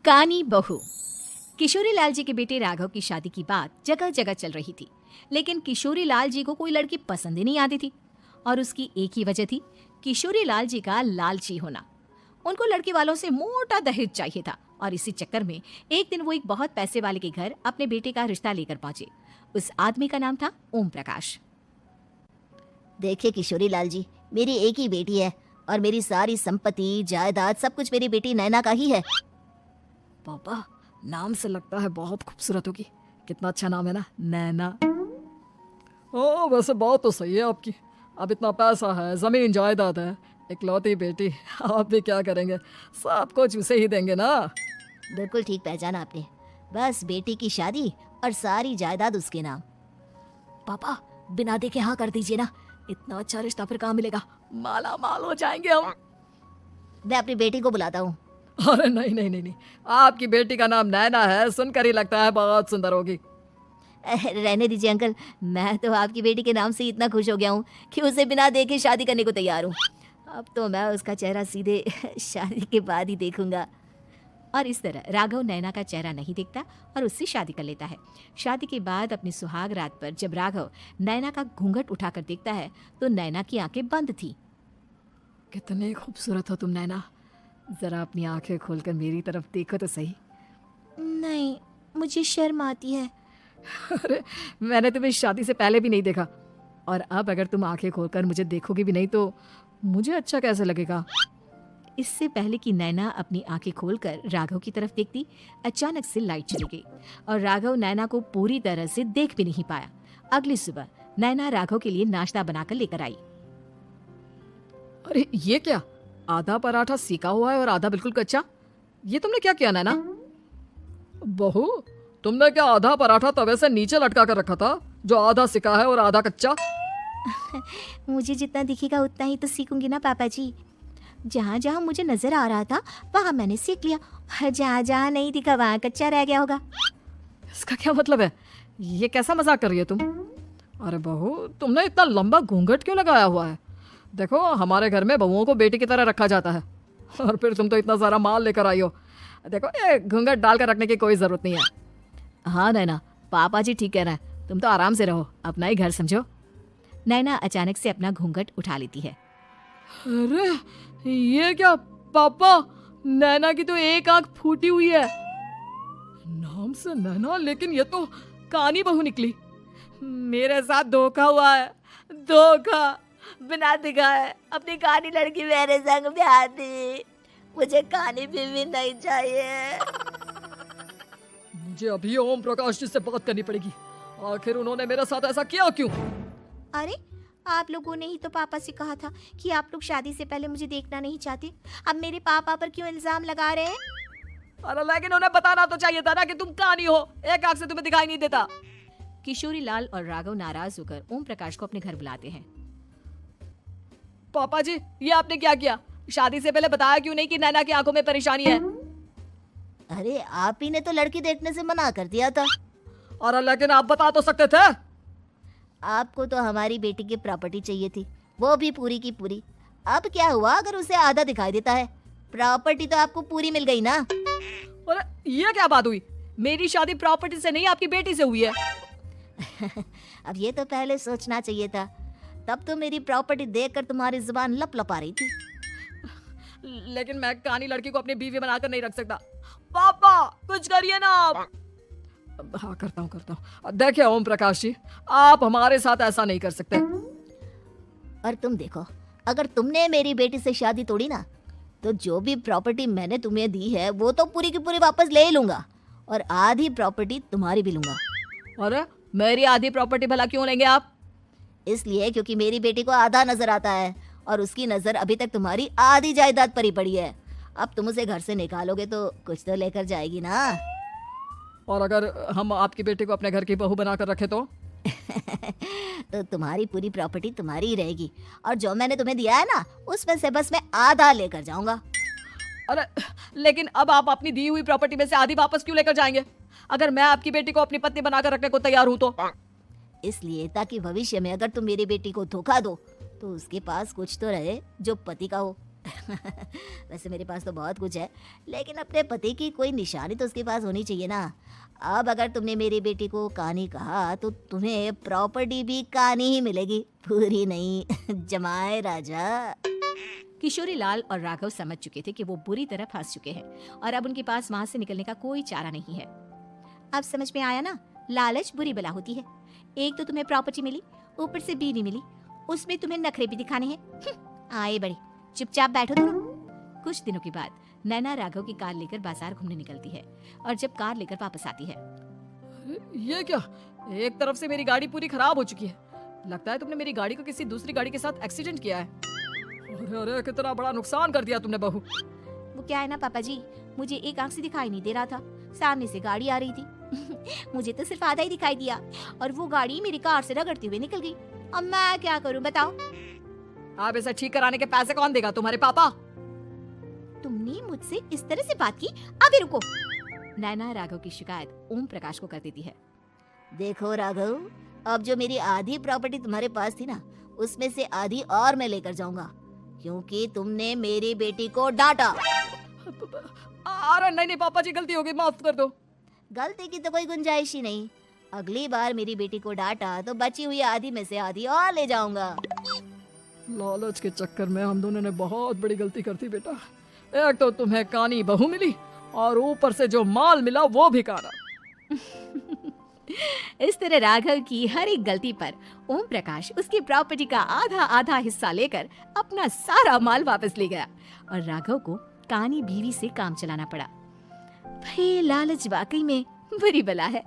कानी बहू। किशोरी लाल जी के बेटे राघव की शादी की बात जगह जगह चल रही थी, लेकिन किशोरी लाल जी को कोई लड़की पसंद ही नहीं आती थी। और उसकी एक ही वजह थी, किशोरी लाल जी का लालची होना। उनको लड़के वालों से मोटा दहेज चाहिए था और इसी चक्कर में एक दिन वो एक बहुत पैसे वाले के घर अपने बेटे का रिश्ता लेकर पहुंचे। उस आदमी का नाम था ओम प्रकाश। देखिए किशोरी लाल जी, मेरी एक ही बेटी है और मेरी सारी संपत्ति जायदाद सब कुछ मेरी बेटी नैना का ही है। पापा, नाम से लगता है बहुत खूबसूरत होगी। कितना अच्छा नाम है ना, नैना। ओ वैसे बात तो सही है आपकी। अब इतना पैसा है, जमीन जायदाद है, इकलौती बेटी, आप भी क्या करेंगे? सब कुछ उसे ही देंगे ना। बिल्कुल ठीक पहचाना आपने। बस बेटी की शादी और सारी जायदाद उसके नाम। पापा, बिना देखे हाँ कर दीजिए ना। इतना अच्छा रिश्ता फिर कहाँ मिलेगा? माला माल हो जाएंगे हम। मैं अपनी बेटी को बुलाता हूँ। अरे नहीं नहीं नहीं नहीं, आपकी बेटी का नाम नैना है, सुनकर ही लगता है बहुत सुंदर होगी। रहने दीजिए अंकल, मैं तो आपकी बेटी के नाम से इतना खुश हो गया हूँ कि उसे बिना देखे शादी करने को तैयार हूँ। अब तो मैं उसका चेहरा सीधे शादी के बाद ही देखूंगा। और इस तरह राघव नैना का चेहरा नहीं देखता और उससे शादी कर लेता है। शादी के बाद अपनी सुहाग रात पर जब राघव नैना का घूंघट उठाकर देखता है तो नैना की आंखें बंद थी। कितनी खूबसूरत हो तुम नैना, जरा अपनी आंखें खोलकर मेरी तरफ देखो तो सही। नहीं, मुझे शर्म आती है। अरे मैंने तुम्हें शादी से पहले भी नहीं देखा, और अब अगर तुम आंखें खोलकर मुझे देखोगी भी नहीं तो मुझे अच्छा कैसे लगेगा? इससे पहले कि नैना अपनी आंखें खोलकर राघव की तरफ देखती, अचानक से लाइट चली गई और राघव नैना को पूरी तरह से देख भी नहीं पाया। अगली सुबह नैना राघव के लिए नाश्ता बनाकर लेकर आई। अरे ये क्या, आधा पराठा सेका हुआ है और आधा बिल्कुल कच्चा। ये तुमने क्या किया नैना? बहू, तुमने क्या आधा पराठा तवे से नीचे लटका कर रखा था, जो आधा सिका है और आधा कच्चा? मुझे जितना दिखेगा उतना ही तो सीखूंगी ना पापा जी। जहाँ जहाँ मुझे नजर आ रहा था वहाँ मैंने सीख लिया, जहाँ जहाँ नहीं दिखा वहाँ कच्चा रह गया होगा। इसका क्या मतलब है? ये कैसा मजाक कर रही है तुम? अरे बहू, तुमने इतना लंबा घूंघट क्यों लगाया हुआ है? देखो, हमारे घर में बहुओं को बेटी की तरह रखा जाता है, और फिर तुम तो इतना सारा माल लेकर आई हो। देखो, ये घूंघट डालकर रखने की कोई जरूरत नहीं है। हाँ नैना, पापा जी ठीक कह रहे हैं, तुम तो आराम से रहो, अपना ही घर समझो। नैना अचानक से अपना घूंघट उठा लेती है। अरे ये क्या पापा, नैना की तो एक आंख फूटी हुई है। नाम से नैना, लेकिन ये तो कानी बहू निकली। मेरे साथ धोखा हुआ है, धोखा। बिना दिखाए अपनी कानी लड़की मेरे संग ब्याह दी। मुझे कानी बीवी नहीं चाहिए। मुझे अभी ओम प्रकाश जी से बात करनी पड़ेगी। आखिर उन्होंने मेरे साथ ऐसा किया क्यों? अरे आप लोगों ने ही तो पापा से कहा था कि आप लोग शादी से पहले मुझे देखना नहीं चाहते। अब मेरे पापा पर क्यों इल्जाम लगा रहे हैं? अरे लेकिन उन्हें बताना तो चाहिए था ना कि तुम कानी हो, एक आंख से तुम्हें दिखाई नहीं देता। किशोरी लाल और राघव नाराज होकर ओम प्रकाश को अपने घर बुलाते हैं। पापा जी, ये आपने क्या किया? शादी से पहले बताया क्यों नहीं कि नैना की आंखों में परेशानी है? अरे आप ही ने तो लड़की देखने से मना कर दिया था। अरे लेकिन आप बता तो सकते थे। आपको तो हमारी बेटी की प्रॉपर्टी चाहिए थी, वो भी पूरी की पूरी। अब क्या हुआ अगर उसे आधा दिखाई देता है? प्रॉपर्टी तो आपको पूरी मिल गई ना। अरे ये क्या बात हुई? मेरी शादी प्रॉपर्टी से नहीं, आपकी बेटी से हुई है। अब ये तो पहले सोचना चाहिए था, तब तो मेरी प्रॉपर्टी देखकर तुम्हारी जुबान लप लप आ रही थी। लेकिन मैं कानी लड़की को अपनी बीवी बनाकर नहीं रख सकता। पापा कुछ करिए ना आप। हाँ करता हूँ। देखिए ओम प्रकाश जी, आप हमारे साथ ऐसा नहीं कर सकते। और तुम देखो, अगर तुमने मेरी बेटी से शादी तोड़ी ना, तो जो भी प्रॉपर्टी मैंने तुम्हें दी है वो तो पूरी की पूरी वापस ले लूंगा, और आधी प्रॉपर्टी तुम्हारी भी लूंगा। अरे मेरी आधी प्रॉपर्टी भला क्यों लेंगे आप? इसलिए क्योंकि मेरी बेटी को आधा नजर आता है और उसकी नजर अभी तक तुम्हारी आधी जायदाद पर ही पड़ी है। अब तुम उसे घर से निकालोगे तो कुछ तो लेकर जाएगी ना। और अगर हम आपकी बेटी को अपने घर की बहू बनाकर रखे तो? तो तुम्हारी पूरी प्रॉपर्टी तुम्हारी ही रहेगी, और जो मैंने तुम्हें दिया है ना, उसमें से बस मैं आधा लेकर जाऊंगा। अरे लेकिन अब आप अपनी दी हुई प्रॉपर्टी में से आधी वापस क्यों लेकर जाएंगे, अगर मैं आपकी बेटी को अपनी पत्नी बनाकर रखने को तैयार हूं तो? इसलिए ताकि भविष्य में अगर तुम मेरी बेटी को धोखा दो तो उसके पास कुछ तो रहे जो पति का हो। वैसे मेरे पास तो बहुत कुछ है, लेकिन अपने पति की कोई निशानी तो उसके पास होनी चाहिए ना। अब अगर तुमने मेरी बेटी को कानी कहा तो तुम्हें प्रॉपर्टी भी कानी ही मिलेगी, पूरी नहीं। जमाए राजा। किशोरी लाल और राघव समझ चुके थे कि वो बुरी तरह फंस चुके हैं और अब उनके पास वहां से निकलने का कोई चारा नहीं है। अब समझ में आया ना, लालच बुरी बला होती है। एक तो तुम्हें प्रॉपर्टी मिली, ऊपर से बीवी मिली, उसमें तुम्हें नखरे भी दिखाने हैं। आए बड़ी, चुपचाप बैठो दोनों। कुछ दिनों के बाद नैना राघव की कार लेकर बाजार घूमने निकलती है और जब कार लेकर वापस आती है, ये क्या, एक तरफ से मेरी गाड़ी पूरी खराब हो चुकी है। लगता है तुमने मेरी गाड़ी को किसी दूसरी गाड़ी के साथ एक्सीडेंट किया है। अरे अरे, कितना बड़ा नुकसान कर दिया तुमने बहू। वो क्या है ना पापा जी, मुझे एक आंख से दिखाई नहीं दे रहा था, सामने से गाड़ी आ रही थी। मुझे तो सिर्फ आधा ही दिखाई दिया और वो गाड़ी मेरी कार से रगड़ती हुई निकल गई। अब मैं क्या करूं बताओ? अब इसे ठीक कराने के पैसे कौन देगा, तुम्हारे पापा? तुमने मुझसे इस तरह से बात की? अभी रुको। नैना राघव की शिकायत ओम प्रकाश को कर देती है। देखो राघव, अब जो मेरी आधी प्रॉपर्टी तुम्हारे पास थी ना, उसमें से आधी और मैं लेकर जाऊंगा, क्योंकि तुमने मेरी बेटी को डांटा। अरे नहीं नहीं पापा जी, गलती हो गई, माफ कर दो। गलती की तो कोई गुंजाइश ही नहीं। अगली बार मेरी बेटी को डांटा तो बची हुई आधी में से आधी और ले जाऊंगा। लालच के चक्कर में हम दोनों ने बहुत बड़ी गलती कर दी बेटा। एक तो तुम्हें कानी बहू मिली और ऊपर से जो माल मिला वो भी काना। इस तरह राघव की हर एक गलती पर ओम प्रकाश उसकी प्रॉपर्टी का आधा आधा हिस्सा लेकर अपना सारा माल वापस ले गया और राघव को कानी बीवी से काम चलाना पड़ा। भाई लालच वाकई में बुरी बला है।